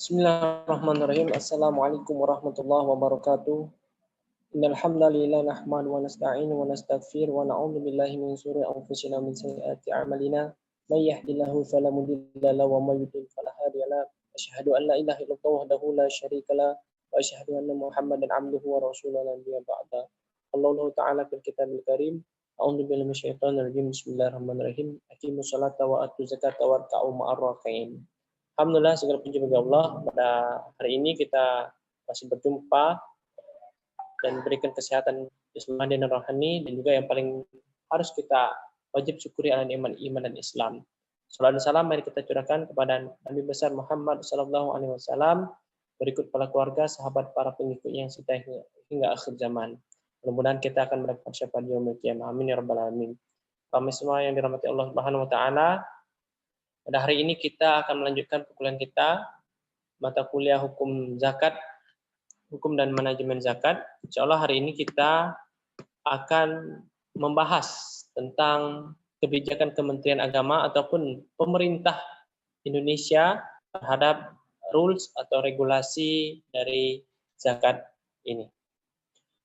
Bismillahirrahmanirrahim. Assalamualaikum warahmatullahi wabarakatuh. Innal hamdalillah nahmaduhu wa nasta'inu wa nastaghfir wa na'udzu billahi min shururi anfusina wa min sayyiati a'malina. May yahdihillahu fala mudilla lahu wa may yudlil fala hadiya lahu. Asyhadu an la ilaha illallah wahdahu la syarika lahu wa asyhadu anna Muhammadan 'abduhu wa rasuluhu la nabiyya ba'da. Allah ta'ala fil kitabil karim. A'udzu billahi minasyaitonir rajim. Bismillahirrahmanirrahim. Aqimus sholata wa atuz zakata warka'u ma'ar raki'in. Alhamdulillah, segala puji bagi Allah. Pada hari ini kita masih berjumpa dan berikan kesehatan jasmani dan rohani, dan juga yang paling harus kita wajib syukuri adalah nikmat iman dan Islam. Salam dan salam mari kita curahkan kepada Nabi besar Muhammad sallallahu alaihi wasallam, berikut para keluarga, sahabat, para pengikutnya yang setia hingga akhir zaman. Mudah-mudahan kita akan mendapat syafaat di yaumil qiyamah. Amin ya rabbal alamin. Kami semua yang dirahmati Allah Subhanahu wa taala, pada hari ini kita akan melanjutkan perkuliahan kita, mata kuliah hukum zakat, hukum dan manajemen zakat. Insya Allah hari ini kita akan membahas tentang kebijakan Kementerian Agama ataupun pemerintah Indonesia terhadap rules atau regulasi dari zakat ini.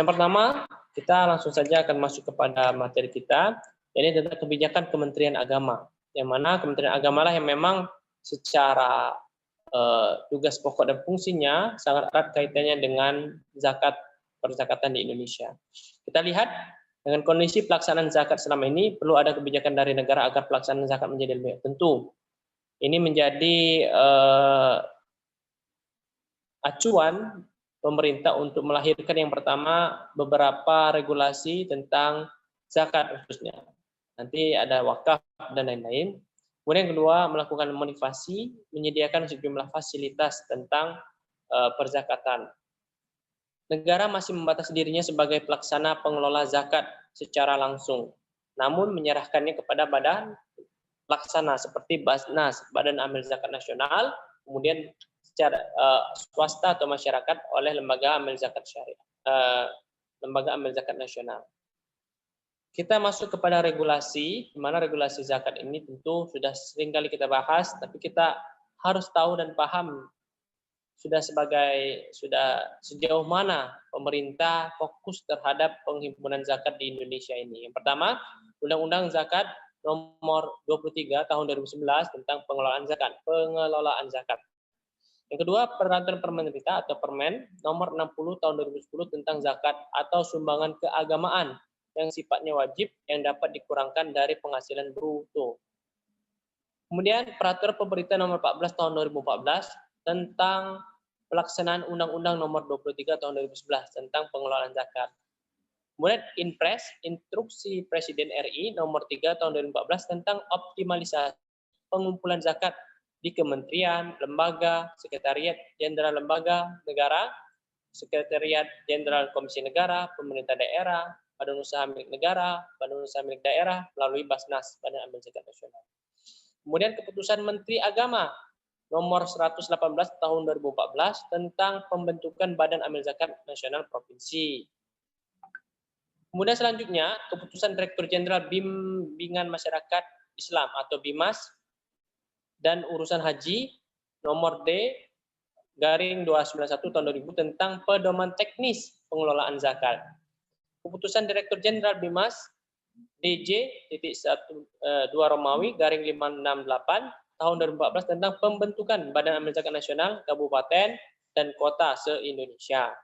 Yang pertama, kita langsung saja akan masuk kepada materi kita, yaitu tentang kebijakan Kementerian Agama. Yang mana Kementerian Agama lah yang memang secara tugas pokok dan fungsinya sangat erat kaitannya dengan zakat perzakatan di Indonesia. Kita lihat dengan kondisi pelaksanaan zakat selama ini perlu ada kebijakan dari negara agar pelaksanaan zakat menjadi lebih baik. Tentu ini menjadi acuan pemerintah untuk melahirkan yang pertama beberapa regulasi tentang zakat khususnya. Nanti ada wakaf dan lain-lain. Kemudian yang kedua, melakukan motivasi, menyediakan sejumlah fasilitas tentang perzakatan. Negara masih membatasi dirinya sebagai pelaksana pengelola zakat secara langsung, namun menyerahkannya kepada badan pelaksana seperti Basnas, Badan Amil Zakat Nasional, kemudian secara swasta atau masyarakat oleh Lembaga Amil Zakat Syariah, Lembaga Amil Zakat Nasional. Kita masuk kepada regulasi, di mana regulasi zakat ini tentu sudah sering kali kita bahas, tapi kita harus tahu dan paham sudah sejauh mana pemerintah fokus terhadap penghimpunan zakat di Indonesia ini. Yang pertama, Undang-Undang Zakat nomor 23 tahun 2011 tentang pengelolaan zakat. Yang kedua, Peraturan Pemerintah atau Permen nomor 60 tahun 2010 tentang zakat atau sumbangan keagamaan yang sifatnya wajib yang dapat dikurangkan dari penghasilan bruto. Kemudian Peraturan Pemerintah nomor 14 tahun 2014 tentang pelaksanaan Undang-Undang nomor 23 tahun 2011 tentang pengelolaan zakat. Kemudian Inpres, Instruksi Presiden RI nomor 3 tahun 2014 tentang optimalisasi pengumpulan zakat di kementerian, lembaga, sekretariat jenderal lembaga negara, sekretariat jenderal komisi negara, pemerintah daerah, badan usaha milik negara, badan usaha milik daerah, melalui Basnas, Badan Amil Zakat Nasional. Kemudian keputusan Menteri Agama nomor 118 tahun 2014 tentang pembentukan Badan Amil Zakat Nasional Provinsi. Kemudian selanjutnya, keputusan Direktur Jenderal Bimbingan Masyarakat Islam atau BIMAS dan Urusan Haji nomor D/291 tahun 2000 tentang pedoman teknis pengelolaan zakat. Keputusan Direktur Jenderal BIMAS DJ.12 Romawi /568 tahun 2014 tentang pembentukan Badan Amil Zakat Nasional Kabupaten dan Kota se-Indonesia.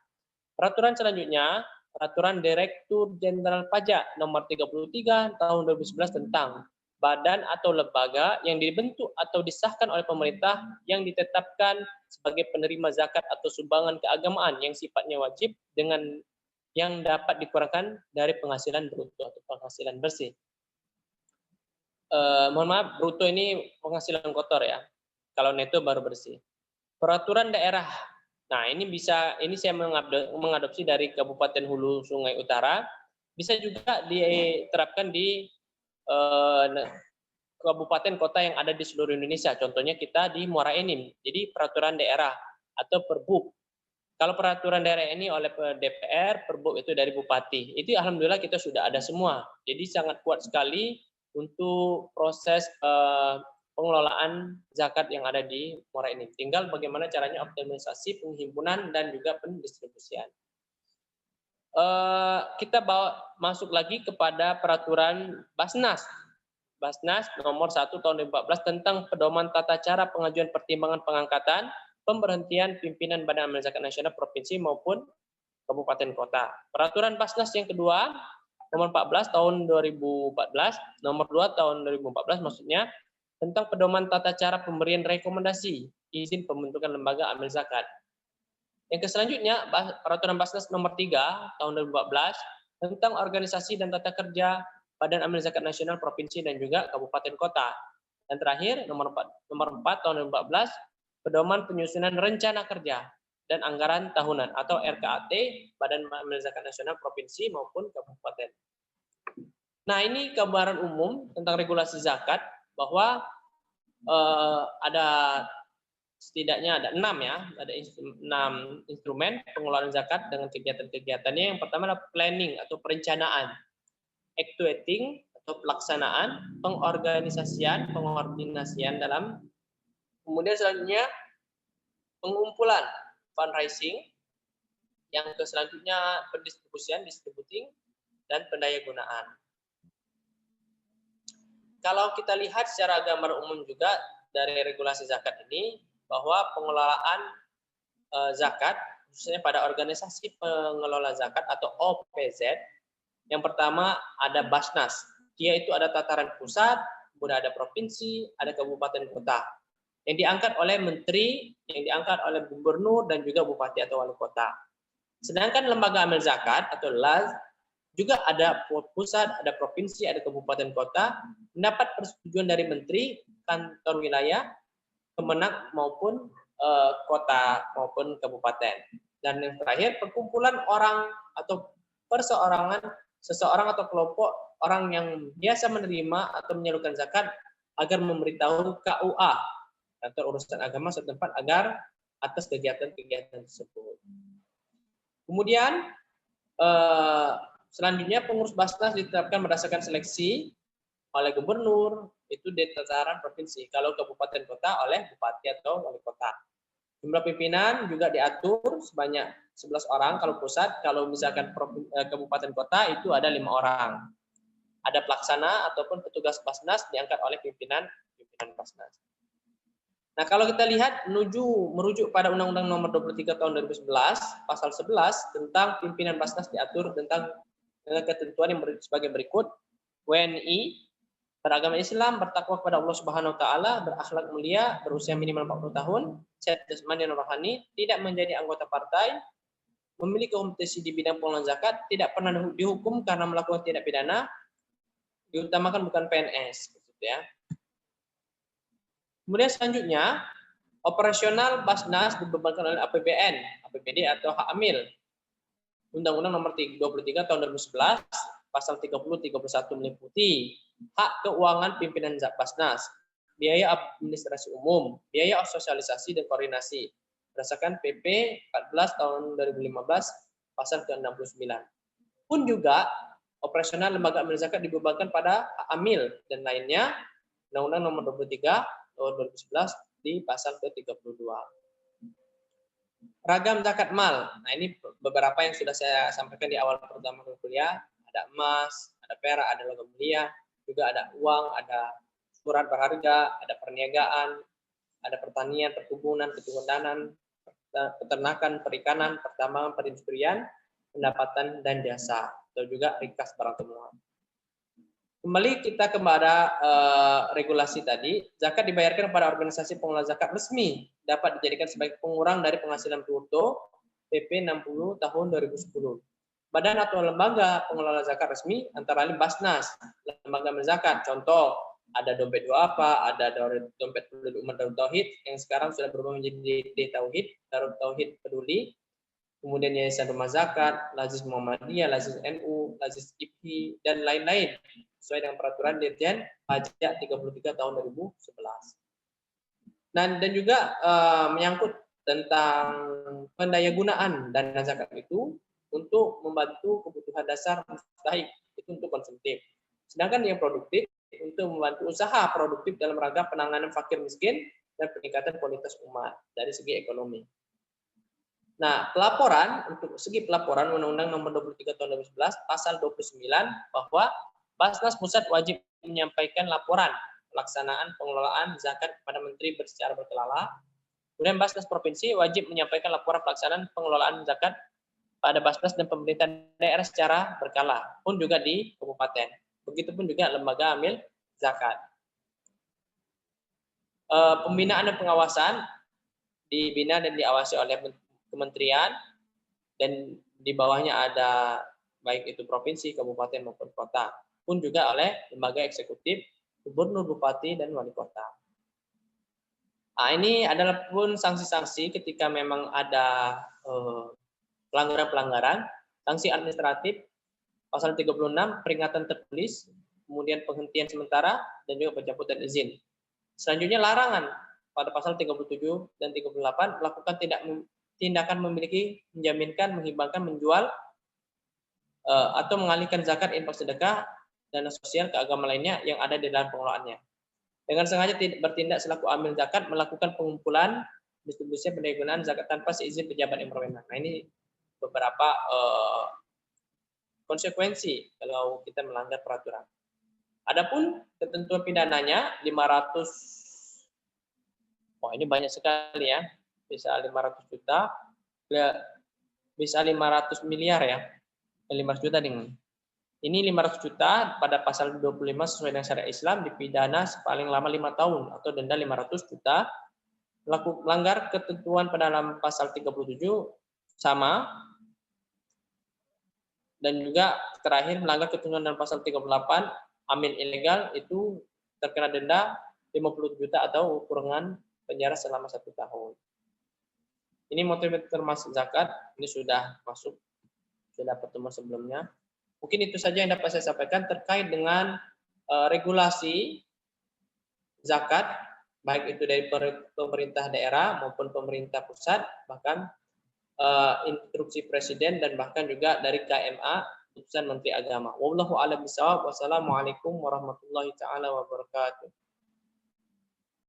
Peraturan selanjutnya, Peraturan Direktur Jenderal Pajak nomor 33 tahun 2011 tentang badan atau lembaga yang dibentuk atau disahkan oleh pemerintah yang ditetapkan sebagai penerima zakat atau sumbangan keagamaan yang sifatnya wajib dengan yang dapat dikurangkan dari penghasilan bruto atau penghasilan bersih. Mohon maaf, bruto ini penghasilan kotor ya. Kalau neto baru bersih. Peraturan daerah. Nah, ini saya mengadopsi dari Kabupaten Hulu Sungai Utara. Bisa juga diterapkan di kabupaten kota yang ada di seluruh Indonesia. Contohnya kita di Muara Enim. Jadi peraturan daerah atau Perbuk. Kalau peraturan daerah ini oleh DPR, Perbuk itu dari Bupati. Itu alhamdulillah kita sudah ada semua. Jadi sangat kuat sekali untuk proses pengelolaan zakat yang ada di Muara ini. Tinggal bagaimana caranya optimalisasi penghimpunan dan juga pendistribusian. Kita masuk lagi kepada peraturan Basnas. Basnas nomor 1 tahun 2014 tentang pedoman tata cara pengajuan pertimbangan pengangkatan, pemberhentian pimpinan Badan Amal Zakat Nasional Provinsi maupun Kabupaten Kota. Peraturan Basnas yang kedua, nomor 14 tahun 2014, nomor 2 tahun 2014 maksudnya, tentang pedoman tata cara pemberian rekomendasi izin pembentukan lembaga amil zakat. Yang selanjutnya, peraturan Basnas nomor 3 tahun 2014 tentang organisasi dan tata kerja Badan Amil Zakat Nasional Provinsi dan juga Kabupaten Kota. Dan terakhir, nomor 4 tahun 2014, pedoman penyusunan rencana kerja dan anggaran tahunan atau RKAT Badan Amil Zakat Nasional Provinsi maupun Kabupaten. Nah, ini gambaran umum tentang regulasi zakat bahwa setidaknya ada 6 ya, ada 6 instrumen pengelolaan zakat dengan kegiatan-kegiatannya. Yang pertama adalah planning atau perencanaan, actuating atau pelaksanaan, pengorganisasian dalam, kemudian selanjutnya pengumpulan fundraising, yang selanjutnya pendistribusian distributing, dan pendayagunaan. Kalau kita lihat secara gambar umum juga dari regulasi zakat ini, bahwa pengelolaan zakat, khususnya pada organisasi pengelola zakat atau OPZ, yang pertama ada Basnas. Dia itu ada tataran pusat, kemudian ada provinsi, ada kabupaten kota. Yang diangkat oleh menteri, yang diangkat oleh gubernur, dan juga bupati atau wali kota. Sedangkan lembaga amil zakat atau LAZ, juga ada pusat, ada provinsi, ada kabupaten kota, mendapat persetujuan dari menteri, kantor wilayah, kemenang maupun kota maupun kabupaten. Dan yang terakhir, perkumpulan orang atau perseorangan, seseorang atau kelompok orang yang biasa menerima atau menyalurkan zakat agar memberitahu KUA, kantor urusan agama setempat, agar atas kegiatan-kegiatan tersebut. Kemudian selanjutnya pengurus Basnas ditetapkan berdasarkan seleksi oleh gubernur, itu di tataran provinsi. Kalau kabupaten kota oleh bupati atau wali kota. Jumlah pimpinan juga diatur sebanyak 11 orang kalau pusat, kalau misalkan kabupaten kota itu ada 5 orang. Ada pelaksana ataupun petugas Basnas diangkat oleh pimpinan Basnas. Nah, kalau kita lihat merujuk pada Undang-Undang Nomor 23 Tahun 2011, Pasal 11 tentang pimpinan Basnas diatur tentang ketentuan yang sebagai berikut. WNI beragama Islam, bertakwa kepada Allah Subhanahu wa taala, berakhlak mulia, berusia minimal 40 tahun, sehat jasmani dan rohani, tidak menjadi anggota partai, memiliki kompetisi di bidang pengelolaan zakat, tidak pernah dihukum karena melakukan tindak pidana, diutamakan bukan PNS, gitu ya. Kemudian selanjutnya, operasional Basnas dibebankan oleh APBN, APBD atau hak amil. Undang-Undang Nomor 23 Tahun 2011, Pasal 30-31 meliputi hak keuangan pimpinan Basnas, biaya administrasi umum, biaya sosialisasi dan koordinasi berdasarkan PP 14 tahun 2015 pasal ke-69. Pun juga operasional lembaga amil zakat dibebankan pada amil dan lainnya Undang-Undang Nomor 23 tahun 2011 di pasal ke-32. Ragam zakat mal. Nah, ini beberapa yang sudah saya sampaikan di awal pertama kuliah. Ada emas, ada perak, ada logam mulia, juga ada uang, ada surat berharga, ada perniagaan, ada pertanian, perkebunan, keturunan, peternakan, perikanan, pertambangan, perindustrian, pendapatan dan jasa, atau juga ringkas barang temuan. Kembali kita kepada regulasi tadi, zakat dibayarkan pada organisasi pengelola zakat resmi dapat dijadikan sebagai pengurang dari penghasilan bruto PP 60 tahun 2010. Badan atau lembaga pengelola zakat resmi antara lain Basnas, lembaga zakat. Contoh, ada dompet duafa, ada dompet penduduk umat Darut Tauhid yang sekarang sudah berubah menjadi Tauhid, Darut Tauhid Peduli. Kemudian Yayasan Rumah Zakat, Lazis Muhammadiyah, Lazis NU, Lazis IPI, dan lain-lain sesuai dengan peraturan Dirjen Pajak 33 tahun 2011. Dan juga menyangkut tentang pendayagunaan dana zakat itu untuk membantu kebutuhan dasar mustahik, itu untuk konsumtif. Sedangkan yang produktif untuk membantu usaha produktif dalam rangka penanganan fakir miskin dan peningkatan kualitas umat dari segi ekonomi. Nah, pelaporan, untuk segi pelaporan Undang-Undang Nomor 23 Tahun 2011 Pasal 29 bahwa Basnas Pusat wajib menyampaikan laporan pelaksanaan pengelolaan zakat kepada Menteri secara berkala. Kemudian Basnas Provinsi wajib menyampaikan laporan pelaksanaan pengelolaan zakat pada Basnas dan pemerintah daerah secara berkala, pun juga di kabupaten. Begitupun juga lembaga amil zakat. Pembinaan dan pengawasan dibina dan diawasi oleh kementerian, dan di bawahnya ada baik itu provinsi, kabupaten maupun kota, pun juga oleh lembaga eksekutif, gubernur, bupati, dan wali kota. Nah, ini adalah pun sanksi-sanksi ketika memang ada pelanggaran-pelanggaran, sanksi administratif, pasal 36, peringatan tertulis, kemudian penghentian sementara, dan juga pencabutan izin. Selanjutnya larangan pada pasal 37 dan 38 melakukan tindakan memiliki, menjaminkan, menghibahkan, menjual, atau mengalihkan zakat, infak, sedekah, dana sosial ke agama lainnya yang ada di dalam pengelolaannya. Dengan sengaja bertindak selaku amil zakat, melakukan pengumpulan, distribusi, pendayagunaan zakat tanpa seizin pejabat yang berwenang. Nah, ini beberapa konsekuensi kalau kita melanggar peraturan. Adapun ketentuan pidananya 500, ini banyak sekali ya, bisa 500 juta, bisa 500 miliar ya, 500 juta dengan. Ini 500 juta pada pasal 25 sesuai dengan syariat Islam dipidana paling lama 5 tahun atau denda 500 juta. Melanggar ketentuan pada dalam pasal 37 sama. Dan juga terakhir melanggar ketentuan dalam pasal 38 amil ilegal itu terkena denda 50 juta atau kurungan penjara selama 1 tahun. Ini motif termasuk zakat, ini sudah masuk, sudah pertemuan sebelumnya. Mungkin itu saja yang dapat saya sampaikan terkait dengan regulasi zakat, baik itu dari pemerintah daerah maupun pemerintah pusat, bahkan instruksi presiden dan bahkan juga dari KMA, keputusan Menteri Agama. Wallahu a'lam bishawab. Wassalamualaikum warahmatullahi taala wabarakatuh.